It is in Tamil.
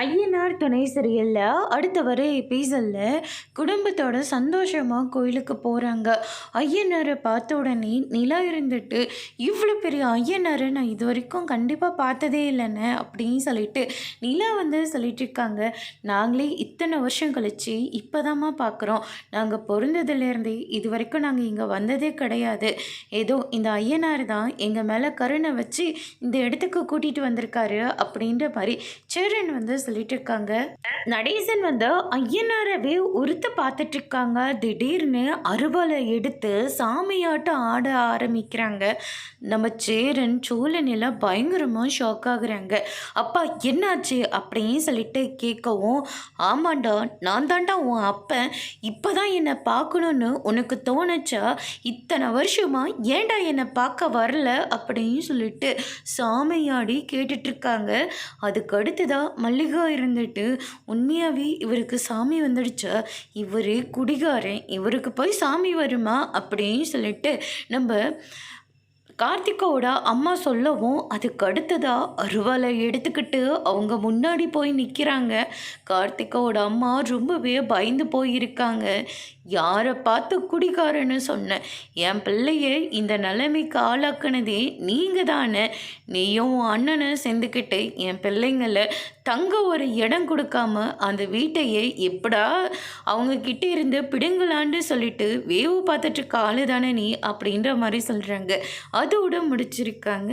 ஐயனார் துணை சீரியல்ல அடுத்த வர எபிசோட்ல குடும்பத்தோட சந்தோஷமா கோயிலுக்கு போறாங்க. ஐயனாரை பார்த்த உடனே நிலா இருந்துட்டு, இவ்வளோ பெரிய ஐயனாரை நான் இது வரைக்கும் கண்டிப்பாக பார்த்ததே இல்லைண்ணே அப்படின்னு சொல்லிட்டு நிலா வந்து சொல்லிட்டு இருக்காங்க. நாங்களே இத்தனை வருஷம் கழிச்சு இப்போதாம்மா பார்க்குறோம். நாங்கள் பிறந்ததுலேருந்தே இது வரைக்கும் நாங்கள் இங்கே வந்ததே கிடையாது. ஏதோ இந்த ஐயனார் தான் எங்கள் மேலே கருணை வச்சு இந்த இடத்துக்கு கூட்டிகிட்டு வந்திருக்காரு அப்படின்ற மாதிரி சேரன் வந்து சொல்லிட்டு இருக்காங்க. நடேசன் வந்து ஐயனாரவே உறுத்து பார்த்துட்டு இருக்காங்க. திடீர்னு அருவாளை எடுத்து சாமியாட்டம் ஆட ஆரம்பிக்கிறாங்க. நம்ம சேரன் சோழன் எல்லாம் பயங்கரமாக ஷாக் ஆகுறாங்க. அப்பா என்னாச்சு அப்படின்னு சொல்லிட்டு கேட்கவும், ஆமாண்டா நான் தாண்டா உன் அப்பன், இப்போதான் என்னை பார்க்கணுன்னு உனக்கு தோணுச்சா? இத்தனை வருஷமா ஏண்டா என்னை பார்க்க வரல அப்படின்னு சொல்லிட்டு சாமியாடி கேட்டுட்ருக்காங்க. அதுக்கு அடுத்ததாக மல்லிகா இருந்துட்டு, உண்மையாகவே இவருக்கு சாமி வந்துடுச்சா? இவர் குடிகாரன், இவருக்கு போய் சாமி வருமா அப்படின்னு சொல்லிட்டு நம்ம கார்த்திகோட அம்மா சொல்லவும், அதுக்கு அடுத்ததாக அருவாளை எடுத்துக்கிட்டு அவங்க முன்னாடி போய் நிற்கிறாங்க. கார்த்திகோட அம்மா ரொம்பவே பயந்து போயிருக்காங்க. யாரை பார்த்து குடிகாரன்னு சொன்னேன்? என் பிள்ளைய இந்த நிலைமைக்கு ஆளாக்குனதே நீங்கள் தானே. நீயும் அண்ணனை சேர்ந்துக்கிட்டு என் பிள்ளைங்களை தங்க ஒரு இடம் கொடுக்காம அந்த வீட்டையே எப்படா அவங்க கிட்டே இருந்து பிடுங்கலான்னு சொல்லிட்டு வேவு பார்த்துட்டு இருக்க ஆளு தானே நீ அப்படின்ற மாதிரி சொல்கிறாங்க. அதோடு முடிச்சிருக்காங்க.